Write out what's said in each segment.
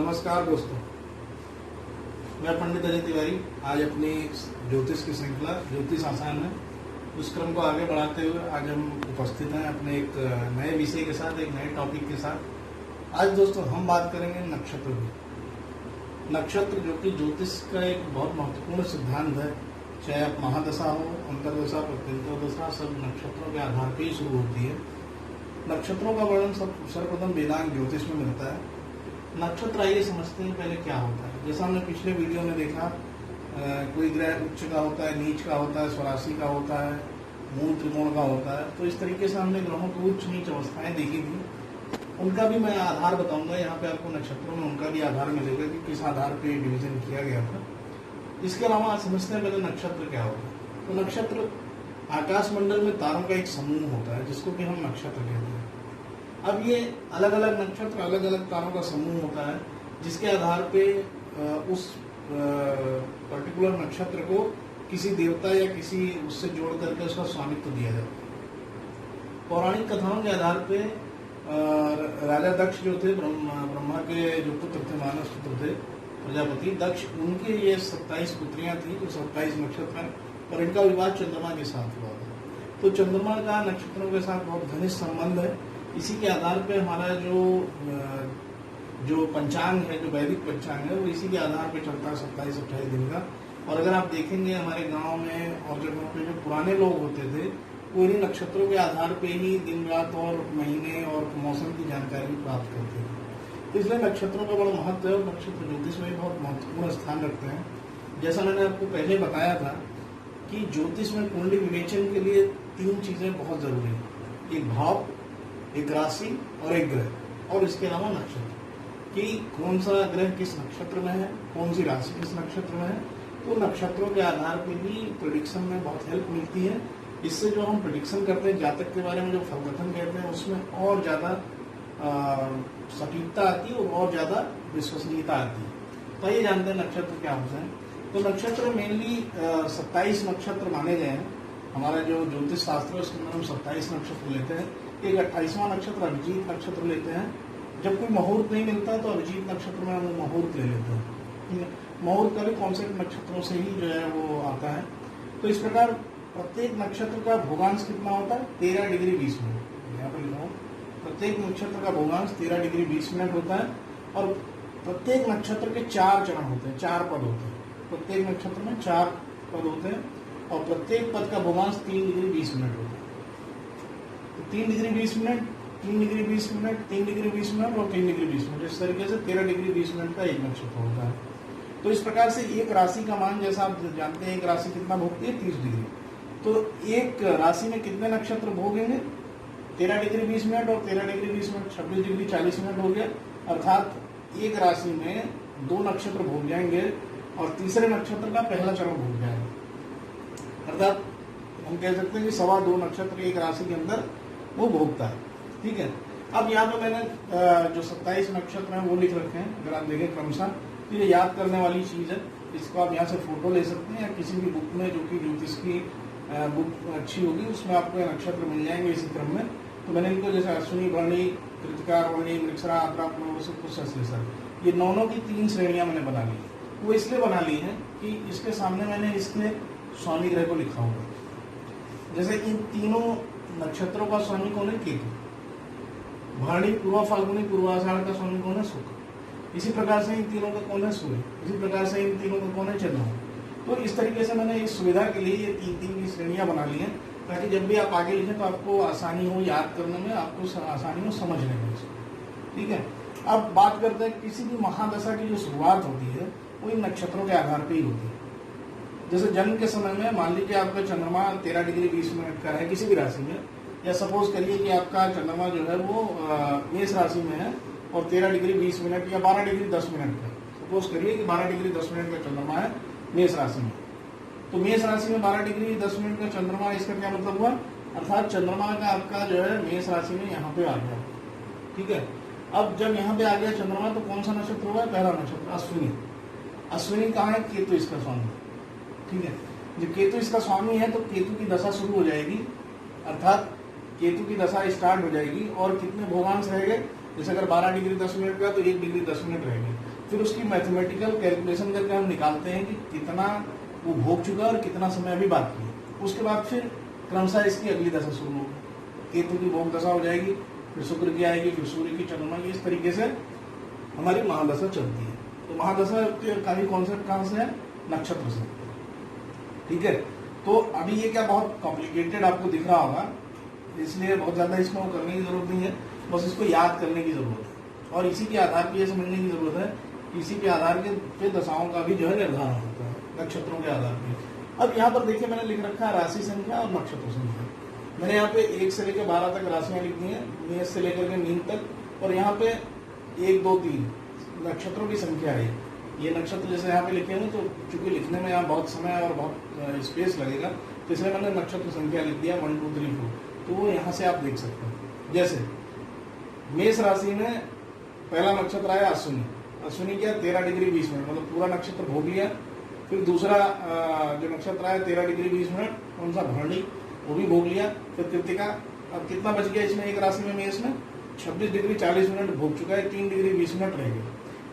नमस्कार दोस्तों, मैं पंडित अजय तिवारी आज अपनी ज्योतिष की श्रृंखला ज्योतिष आसान है उस क्रम को आगे बढ़ाते हुए आज हम उपस्थित हैं अपने एक नए विषय के साथ, एक नए टॉपिक के साथ। आज दोस्तों हम बात करेंगे नक्षत्र की। नक्षत्र जो कि ज्योतिष का एक बहुत महत्वपूर्ण सिद्धांत है, चाहे आप महादशा हो, अंतरदशा, प्रत्यंतरदशा, सब नक्षत्रों के आधार पर ही शुरू होती है। नक्षत्रों का वर्णन सर्वप्रथम वेदांग ज्योतिष में मिलता है। नक्षत्र आइए समझते हैं पहले क्या होता है। जैसा हमने पिछले वीडियो में देखा, कोई ग्रह उच्च का होता है, नीच का होता है, स्वराशि का होता है, मूल त्रिकोण का होता है। तो इस तरीके से हमने ग्रहों की उच्च नीच अवस्थाएं देखी थी। उनका भी मैं आधार बताऊंगा। यहाँ पे आपको नक्षत्रों में उनका भी आधार मिलेगा कि किस आधार पे डिवीजन किया गया था। इसके अलावा आज समझते हैं पहले नक्षत्र क्या होता है। तो नक्षत्र आकाश मंडल में तारों का एक समूह होता है जिसको कि हम नक्षत्र कहते हैं। अब ये अलग अलग नक्षत्र, अलग अलग तारों का समूह होता है जिसके आधार पे उस पर्टिकुलर नक्षत्र को किसी देवता या किसी उससे जोड़ करके उसका स्वामित्व दिया जाता है। पौराणिक कथाओं के आधार पे राजा दक्ष जो थे, ब्रह्मा के जो पुत्र थे, मानस पुत्र थे, प्रजापति दक्ष, उनके ये 27 पुत्रियां थी, जो 27 नक्षत्र हैं, और इनका विवाह चंद्रमा के साथ हुआ था। तो चंद्रमा का नक्षत्रों के साथ बहुत घनिष्ठ संबंध है। इसी के आधार पर हमारा जो पंचांग है, जो वैदिक पंचांग है, वो इसी के आधार पर चलता है 27-28 दिन का। और अगर आप देखेंगे हमारे गांव में और जगहों पे जो पुराने लोग होते थे वो इन्हीं नक्षत्रों के आधार पे ही दिन रात और महीने और मौसम की जानकारी प्राप्त करते थे। तो इसलिए नक्षत्रों का बड़ा महत्व है और नक्षत्र ज्योतिष में बहुत महत्वपूर्ण स्थान रखते हैं। जैसा मैंने आपको पहले बताया था कि ज्योतिष में कुंडली विवेचन के लिए 3 चीजें बहुत जरूरी है, एक भाव, एक राशि और एक ग्रह, और इसके अलावा नक्षत्र कि कौन सा ग्रह किस नक्षत्र में है, कौन सी राशि किस नक्षत्र में है। तो नक्षत्रों के आधार पर भी प्रेडिक्शन में बहुत हेल्प मिलती है। इससे जो हम प्रेडिक्शन करते हैं जातक के बारे में, जो फलकथन कहते हैं, उसमें और ज्यादा सटीकता आती है और ज्यादा विश्वसनीयता आती है। तो ये जानते हैं नक्षत्र क्या होते हैं। तो नक्षत्र मेनली 27 नक्षत्र माने गए हैं। हमारा जो ज्योतिष शास्त्र है उसमें हम 27 नक्षत्र लेते हैं। एक 28वां नक्षत्र अभिजीत नक्षत्र लेते हैं। जब कोई मुहूर्त नहीं मिलता तो अभिजीत नक्षत्र में हम मुहूर्त ले लेते हैं। ठीक है, मुहूर्त का भी कॉन्सेप्ट नक्षत्रों से ही जो है वो आता है। तो इस प्रकार प्रत्येक नक्षत्र का भोगांश कितना होता है? 13 डिग्री 20 मिनट। यहाँ पर लिखा हूँ, प्रत्येक नक्षत्र का भोगांश 13 डिग्री 20 मिनट होता है। और प्रत्येक नक्षत्र के 4 चरण होते हैं, 4 पद होते हैं। प्रत्येक नक्षत्र में 4 पद होते हैं और प्रत्येक पद का भोगांश 3 डिग्री 20 मिनट होता है। तो 3 degree 20 minute, 3 degree 20 minute, 3 degree 20 minute और 3 डिग्री 20 मिनट, इस तरीके से 13 डिग्री 20 मिनट का एक नक्षत्र होता है। तो इस प्रकार से एक राशि का मान, जैसा आप जानते हैं, एक राशि कितना भोगती है? 30 डिग्री। तो एक राशि में कितने नक्षत्र भोगेंगे? 13 डिग्री 20 मिनट और 13 डिग्री 20 मिनट 26 डिग्री 40 मिनट हो गया। अर्थात एक राशि में 2 नक्षत्र भोग जाएंगे और तीसरे नक्षत्र का पहला चरण भोग जाएगा। अर्थात हम कह सकते हैं कि 2.25 नक्षत्र एक राशि के अंदर वो भोगता है। ठीक है, अब यहाँ पे मैंने जो 27 नक्षत्र हैं वो लिख रखे हैं। अगर आप देखें क्रमशः, तो ये याद करने वाली चीज है। इसको आप यहाँ से फोटो ले सकते हैं या किसी भी बुक में, जो कि ज्योतिष की बुक अच्छी होगी, उसमें आपको नक्षत्र मिल जाएंगे इसी क्रम में। तो मैंने इनको जैसे अश्विनी, भरणी, कृतिका, रोहिणी, मृगशिरा, आद्रा, पुनर्वसु, ये 9 की 3 श्रेणियां मैंने बना ली। वो इसलिए बना ली है कि इसके सामने मैंने इसके स्वामी ग्रह को लिखा होगा। जैसे इन तीनों नक्षत्रों का स्वामी कौन है? केतु। भरणी पूर्वा फाल्गुनी पूर्वाषाढ़ का स्वामी कौन है? शुक्र। इसी प्रकार से इन तीनों का कौन है? सूर्य। इसी प्रकार से इन तीनों का कौन है? चंद्रमा। तो इस तरीके से मैंने इस सुविधा के लिए ये 3 की श्रेणियां बना ली हैं, ताकि जब भी आप आगे लिखें तो आपको आसानी हो याद करने में, आपको आसानी हो समझने में। ठीक है, अब बात करते हैं किसी भी महादशा की जो शुरुआत होती है वो इन नक्षत्रों के आधार पर ही होती है। जैसे जन्म के समय में मान लीजिए आपका चंद्रमा 13 डिग्री 20 मिनट का है किसी भी राशि में, या सपोज करिए कि आपका चंद्रमा जो है वो मेष राशि में है और 13 डिग्री 20 मिनट या 12 डिग्री 10 मिनट का, सपोज करिए कि 12 डिग्री 10 मिनट का चंद्रमा है मेष राशि में। तो मेष राशि में 12 डिग्री 10 मिनट का चंद्रमा, इसका क्या मतलब हुआ? अर्थात चंद्रमा का आपका जो है मेष राशि में यहाँ पे आ गया। ठीक है, अब जब यहाँ पे आ गया चंद्रमा तो कौन सा नक्षत्र हुआ? पहला नक्षत्र अश्विनी। अश्विनी कहाँ है? केतु इसका स्वामी। ठीक है, जब केतु इसका स्वामी है तो केतु की दशा शुरू हो जाएगी, अर्थात केतु की दशा स्टार्ट हो जाएगी। और कितने भोगांश रहेंगे? जैसे अगर 12 डिग्री 10 मिनट का तो 1 डिग्री 10 मिनट रहेंगे। फिर उसकी मैथमेटिकल कैलकुलेशन करके हम निकालते हैं कि कितना वो भोग चुका और कितना समय अभी बाकी है। उसके बाद फिर क्रमशः इसकी अगली दशा शुरू होगी। केतु की भोग दशा हो जाएगी, फिर शुक्र की आएगी, फिर सूर्य की चंद्रमा की, इस तरीके से हमारी महादशा चलती है। तो महादशा का भी कॉन्सेप्ट कहाँ से है? नक्षत्र से। ठीक है, तो अभी ये क्या बहुत कॉम्प्लिकेटेड आपको दिख रहा होगा, इसलिए बहुत ज्यादा इसमें वो करने की जरूरत नहीं है, बस इसको याद करने की जरूरत है और इसी के आधार पर यह समझने की जरूरत है, इसी के आधार पे दशाओं का भी जो है निर्धारण होता है नक्षत्रों के आधार पर। अब यहाँ पर देखिए मैंने लिख रखा है राशि संख्या और नक्षत्र संख्या। मैंने यहाँ पे 1 से लेकर 12 तक राशियां लिख दी हैं, मेष से लेकर के मीन तक, और यहाँ पे 1 2 3 नक्षत्रों की संख्या है। ये नक्षत्र जैसे यहाँ पे लिखे हैं तो चूंकि लिखने में यहाँ बहुत समय और बहुत स्पेस लगेगा, तो इसलिए मैंने नक्षत्र संख्या लिख दिया 1 2 3 4। तो वो यहाँ से आप देख सकते हैं। जैसे मेष राशि में पहला नक्षत्र आया अश्विनी। अश्विनी क्या 13 डिग्री 20 मिनट, मतलब पूरा नक्षत्र भोग लिया। फिर दूसरा जो नक्षत्र आया 13 डिग्री 20 मिनट, कौन सा? भरणी, वो भी भोग लिया। फिर कृतिका, अब कितना बच गया इसमें एक राशि में मेष में? 26 डिग्री 40 मिनट भोग चुका है, 3 डिग्री 20 मिनट रह गए,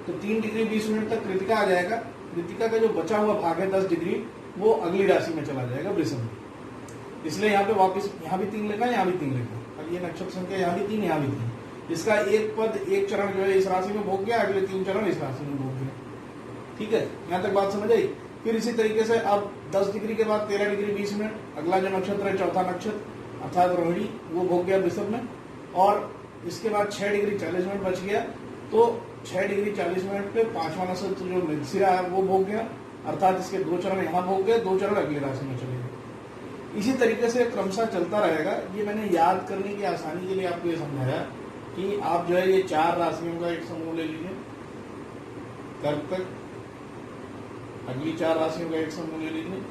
तो 3 डिग्री 20 मिनट तक कृतिका आ जाएगा। कृतिका का जो बचा हुआ भाग है 10 डिग्री, वो अगली राशि में चला जाएगा, वृषभ में। इसलिए यहाँ पे वापस यहाँ भी 3 लिखा, यहाँ भी 3 लिखा। अब ये नक्षत्र संख्या यहाँ भी 3, यहाँ भी 3। इसका एक पद, एक चरण जो है इस राशि में भोग गया, अगले 3 चरण इस राशि में भोग गया। ठीक है, यहाँ तक बात समझ आई। फिर इसी तरीके से अब 10 डिग्री के बाद 13 डिग्री 20 मिनट अगला जो नक्षत्र है, चौथा नक्षत्र अर्थात रोहिणी, वो भोग गया वृषभ में। और इसके बाद 6 डिग्री 40 मिनट बच गया, तो 6 डिग्री 40 मिनट पे 5वां नक्षत्र जो मृगशिरा है वो भोग गया, अर्थात इसके 2 चरण यहाँ भोग गए, 2 चरण अगली राशि में चले गए। इसी तरीके से क्रमशः चलता रहेगा। ये मैंने याद करने की आसानी के लिए आपको ये समझाया कि आप जो है ये 4 राशियों का एक समूह ले लीजिए, कर्क तक, अगली 4 राशियों का एक समूह ले लीजिए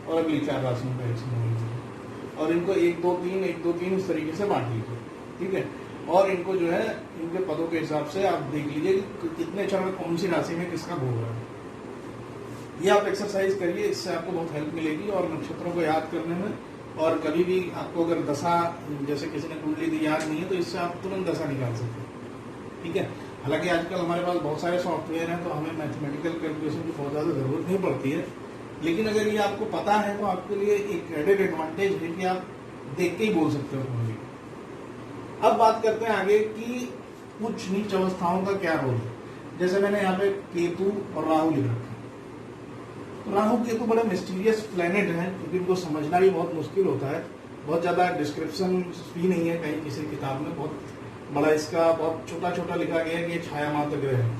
और अगली 4 राशियों का एक समूह ले लीजिए, और इनको 1 2 3 1 2 3 इस तरीके से बांट लीजिए। ठीक है, और इनको जो है इनके पदों के हिसाब से आप देख लीजिए कि कितने चरण कौन सी राशि में किसका भोग रहा है। ये आप एक्सरसाइज करिए, इससे आपको बहुत हेल्प मिलेगी और नक्षत्रों को याद करने में। और कभी भी आपको अगर दशा, जैसे किसी ने कुंडली दी याद नहीं है, तो इससे आप तुरंत दशा निकाल सकते हैं। ठीक है, हालांकि आजकल हमारे पास बहुत सारे सॉफ्टवेयर हैं, तो हमें मैथमेटिकल कैलकुलेशन की बहुत ज़्यादा जरूरत नहीं पड़ती है, लेकिन अगर ये आपको पता है तो आपके लिए एक एडेड एडवांटेज है कि आप देख के ही बोल सकते हो कुंडली। अब बात करते हैं आगे कि उच्च नीच अवस्थाओं का क्या रोल है। जैसे मैंने यहाँ पे केतु और राहु लिख रखा है। तो राहु केतु बड़े मिस्टीरियस प्लेनेट हैं, क्योंकि इनको समझना भी बहुत मुश्किल होता है। बहुत ज्यादा डिस्क्रिप्शन भी नहीं है कहीं किसी किताब में, बहुत बड़ा इसका बहुत छोटा छोटा लिखा गया है कि ये छाया मात्र ग्रह है।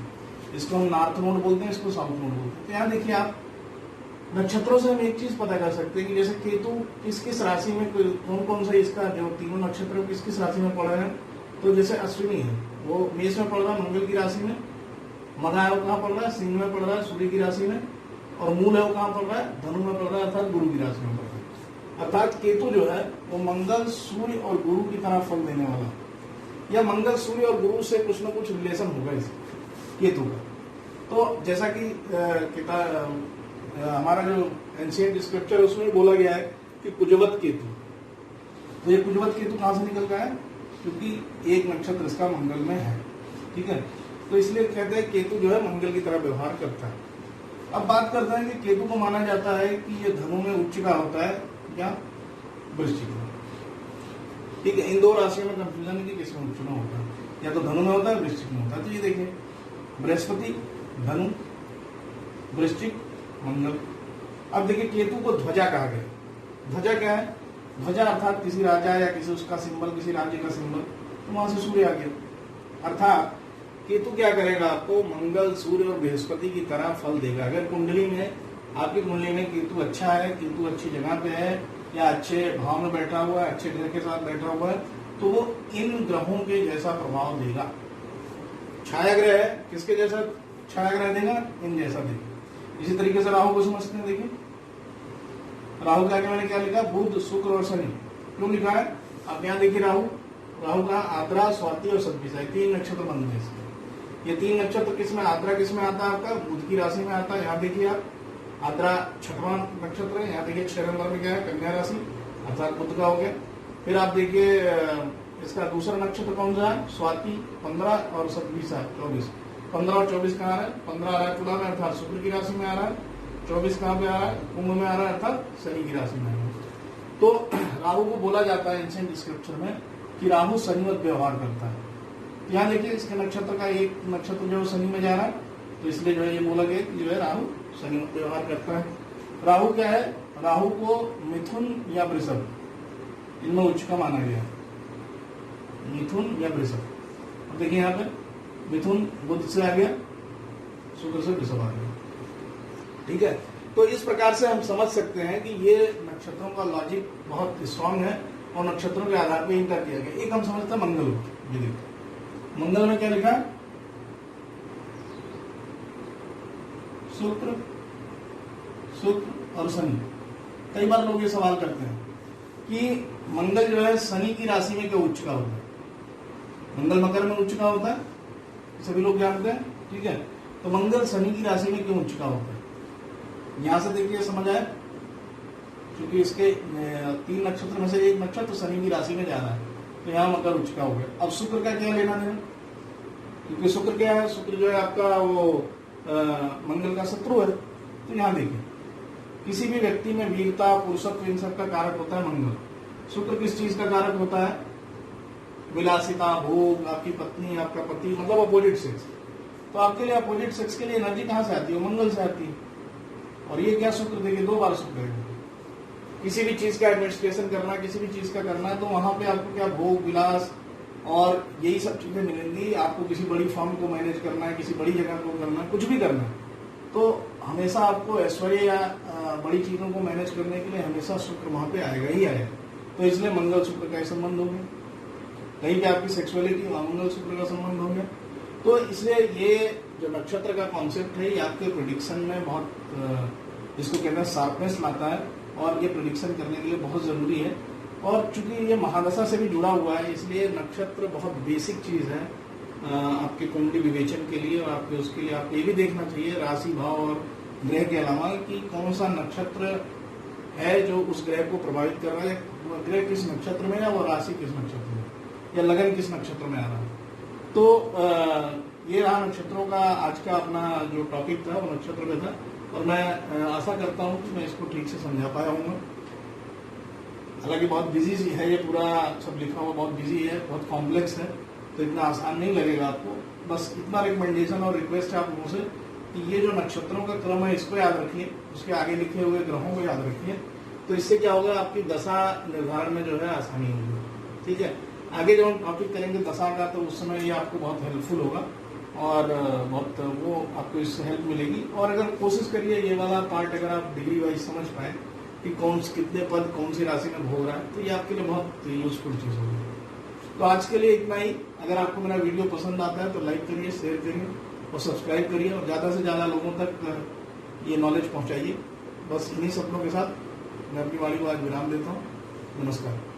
इसको हम नॉर्थ नोड बोलते हैं, इसको साउथ नोड बोलते हैं। तो यहाँ देखिए आप नक्षत्रों से हम एक चीज पता कर सकते हैं कि जैसे केतु किस किस राशि में, कौन कौन सा इसका जो तीनों नक्षत्र किस किस राशि में पड़ रहे हैं। तो जैसे अश्विनी है वो मेष में पड़ रहा है, मंगल की राशि में। मघा है वो कहाँ पड़ रहा है? सिंह में पड़ रहा है, सूर्य की राशि में। और मूल है वो कहाँ पड़ रहा है? धनु में पड़ रहा है, अर्थात गुरु की राशि में पड़ रहा है। अर्थात केतु जो है वो मंगल, सूर्य और गुरु की तरह फल देने वाला, या मंगल, सूर्य और गुरु से कुछ न कुछ रिलेशन होगा इस केतु का। तो जैसा कि हमारा जो एंशिएंट स्क्रिप्चर है उसमें बोला गया है कि कुजवत केतु। तो ये कुजवत केतु कहाँ से निकल गया है? क्योंकि एक नक्षत्र इसका मंगल में है। ठीक है, तो इसलिए कहते हैं केतु जो है मंगल की तरह व्यवहार करता है। अब बात करते हैं कि केतु को माना जाता है कि ये धनु में उच्च का होता है या वृश्चिक में। ठीक है, इन 2 राशियों में कंफ्यूजन है कि किसमें उच्च में होता है, या तो धनु में होता है वृश्चिक में होता है। तो ये देखिए बृहस्पति, धनु, वृश्चिक, मंगल। अब देखिए केतु को ध्वजा कहा गया। ध्वजा क्या है? ध्वजा अर्थात किसी राजा या किसी उसका सिंबल, किसी राज्य का सिंबल। तो वहां से सूर्य आ गया। अर्थात केतु क्या करेगा? आपको मंगल, सूर्य और बृहस्पति की तरह फल देगा। अगर कुंडली में, आपकी कुंडली में केतु अच्छा है, केतु अच्छी जगह पे है, या अच्छे भाव में बैठा हुआ है, अच्छे ग्रह के साथ बैठा हुआ है, तो वो इन ग्रहों के जैसा प्रभाव देगा। छाया ग्रह है, किसके जैसा छाया ग्रह देगा? इन जैसा देगा। इसी तरीके से राहु को समझते हैं। देखिए राहु के आगे मैंने क्या लिखा? बुध, शुक्र और शनि। क्यों लिखा है? अब यहाँ देखिए राहु का आद्रा, स्वाति और सतभिषा 3 नक्षत्र बनते हैं। ये 3 नक्षत्र किसमें? आद्रा किसमें आता है? आपका बुध की राशि में आता है। यहाँ देखिए आप, आद्रा 6वां नक्षत्र है। यहाँ देखिए 6 नंबर में क्या है? कन्या राशि, अर्थात बुध का हो गया। फिर आप देखिए इसका दूसरा नक्षत्र कौन सा है? स्वाति 15 और 24। 15 और 24 कहाँ आ रहा है? 15 आ रहा है तुला में अर्थात शुक्र की राशि में आ रहा है, 24 कहाँ पे आ रहा है? कुंभ में आ रहा है अर्थात शनि की राशि में आ रहा है। तो राहु को बोला जाता है एंशिएंट स्क्रिप्चर में कि राहु शनिवत व्यवहार करता है। यहाँ देखिए इसके नक्षत्र का एक नक्षत्र जो शनि में जा रहा है, तो इसलिए जो है ये बोला गया कि जो है राहु शनिवत व्यवहार करता है। राहु क्या है? राहु को मिथुन या वृषभ इनमें उच्च का माना गया, मिथुन या वृषभ। अब देखिए यहाँ पे मिथुन बुध से आ गया, शुक्र से वृषभ आ गया, ठीक है। तो इस प्रकार से हम समझ सकते हैं कि ये नक्षत्रों का लॉजिक बहुत स्ट्रांग है और नक्षत्रों के आधार पर इनका किया गया। एक हम समझते हैं मंगल विधि। मंगल में क्या लिखा है? शुक्र और शनि। कई बार लोग ये सवाल करते हैं कि मंगल जो है शनि की राशि में क्यों उच्च का होता है? मंगल मकर में उच्च का होता है, सभी लोग जानते हैं, ठीक है। तो मंगल शनि की राशि में क्यों उच्च का होता है? यहां से देखिए समझ आए, क्योंकि इसके 3 नक्षत्र में से एक नक्षत्र शनि की राशि में जा रहा है, तो यहाँ मकर उच्च का हो गया। अब शुक्र का क्या लेना देना? क्योंकि शुक्र क्या है? शुक्र जो है आपका वो मंगल का शत्रु है। तो यहाँ देखिए किसी भी व्यक्ति में वीरता, पुरुषत्व, इन सब का कारक होता है मंगल। शुक्र किस चीज का कारक होता है? विलासिता, भोग, आपकी पत्नी, आपका पति, मतलब अपोजिट सेक्स। तो आपके लिए अपोजिट सेक्स के लिए एनर्जी कहाँ से आती है? मंगल से आती है। और ये क्या शुक्र देखिए 2 बार शुक्र है। किसी भी चीज का एडमिनिस्ट्रेशन करना, किसी भी चीज का करना है, तो वहां पे आपको क्या भोग, विलास और यही सब चीजें मिलेंगी। आपको किसी बड़ी फर्म को मैनेज करना है, किसी बड़ी जगह को करना है, कुछ भी करना है, तो हमेशा आपको ऐश्वर्य या बड़ी चीजों को मैनेज करने के लिए हमेशा शुक्र वहां पे आएगा ही आएगा। तो इसलिए मंगल शुक्र का संबंध हो गया। कहीं पे आपकी सेक्सुअलिटी मंगल शुक्र का संबंध हो गया। तो इसलिए ये जो नक्षत्र का कॉन्सेप्ट है ये आपके प्रेडिक्शन में बहुत जिसको कहते हैं शार्पनेस लाता है, और ये प्रेडिक्शन करने के लिए बहुत जरूरी है। और चूंकि ये महादशा से भी जुड़ा हुआ है, इसलिए नक्षत्र बहुत बेसिक चीज है आपके कुंडली विवेचन के लिए। और आपके उसके लिए आपको ये भी देखना चाहिए राशि, भाव और ग्रह के अलावा कि कौन सा नक्षत्र है जो उस ग्रह को प्रभावित कर रहा है, वो ग्रह किस नक्षत्र में है, वो राशि किस नक्षत्र में, या लगन किस नक्षत्र में आ रहा है। तो ये रहा नक्षत्रों का आज का अपना जो टॉपिक था, वो नक्षत्र में था। और मैं आशा करता हूँ कि मैं इसको ठीक से समझा पाया हूँ। हालांकि बहुत बिजी है ये पूरा सब लिखा हुआ, बहुत बिजी है, बहुत कॉम्प्लेक्स है, तो इतना आसान नहीं लगेगा आपको। बस इतना रिकमेंडेशन और रिक्वेस्ट है आप लोगों से कि ये जो नक्षत्रों का क्रम है इसको याद रखिए, उसके आगे लिखे हुए ग्रहों को याद रखिए। तो इससे क्या होगा, आपकी दशा निर्धारण में जो है आसानी होगी, ठीक है। आगे जब हम टॉपिक करेंगे दशा का, तो उस समय ये आपको बहुत हेल्पफुल होगा और बहुत वो आपको इससे हेल्प मिलेगी। और अगर कोशिश करिए ये वाला पार्ट अगर आप डिग्री वाइज समझ पाए कि कितने पद कौन सी राशि में भोग रहा है, तो ये आपके लिए बहुत यूजफुल चीज होगी। तो आज के लिए इतना ही। अगर आपको मेरा वीडियो पसंद आता है तो लाइक करिए, शेयर करिए और सब्सक्राइब करिए, और ज़्यादा से ज़्यादा लोगों तक ये नॉलेज पहुँचाइए। बस इन्हीं सपनों के साथ मैं अपनी वाणी को आज विराम देता हूँ। नमस्कार।